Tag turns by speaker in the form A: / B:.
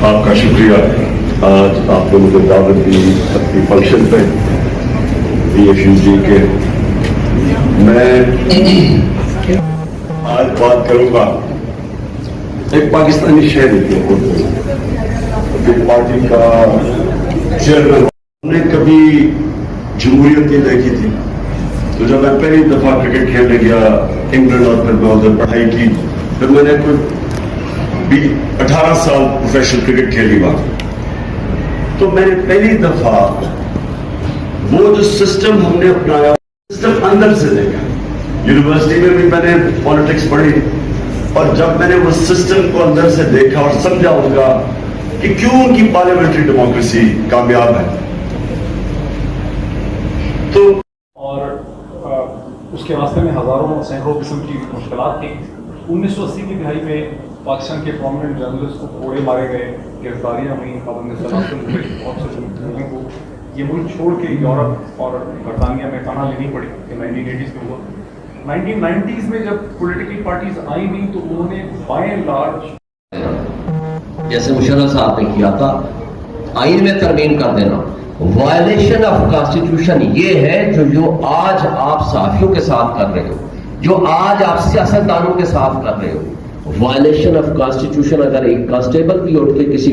A: आपका शुक्रिया, आज आपने मुझे दावत दी अपनी फंक्शन पे BFUG के। मैं आज बात करूंगा एक पाकिस्तानी शहरी के पार्टी का चेयरमैन। हमने कभी जमहूरियत नहीं देखी थी, तो जब मैं पहली दफा क्रिकेट खेलने गया इंग्लैंड और फिर मैं उधर पढ़ाई की, फिर मैंने कोई 18 साल प्रोफेशनल क्रिकेट खेली वहां, तो मैंने पहली दफा वो जो सिस्टम हमने अपनाया सिस्टम अंदर से देखा। यूनिवर्सिटी में भी मैंने पॉलिटिक्स पढ़ी, और जब मैंने वो सिस्टम को अंदर से देखा और समझा उनका कि क्यों उनकी पार्लियामेंट्री डेमोक्रेसी कामयाब है, तो
B: और उसके रास्ते में हजारों सैकड़ों किस्म की मुश्किलात थी। 1980 की दहाई में पाकिस्तान के प्रोमिनेंट जर्नलिस्ट को कोड़े मारे गए, गिरफ्तारियां हुई, पाबंद सलाखत हुए, बहुत से लोगों को ये मुल्क छोड़ के यूरोप और बरतानिया में पनाह लेनी पड़ी कि 1980s में हुआ। 1990s में जब पॉलिटिकल पार्टीज आई नहीं तो उन्होंने बाय एंड लार्ज,
C: जैसे मुशर्रफ साहब ने किया था, आइन में तरमीम कर देना वायलेशन ऑफ कॉन्स्टिट्यूशन ये है जो आज आप सहाफियों के साथ कर रहे हो, जो आज आप सियासतदानों के साथ कर रहे हो। वायलेशन ऑफ कॉन्स्टिट्यूशन अगर एक कांस्टेबल भी उठ के किसी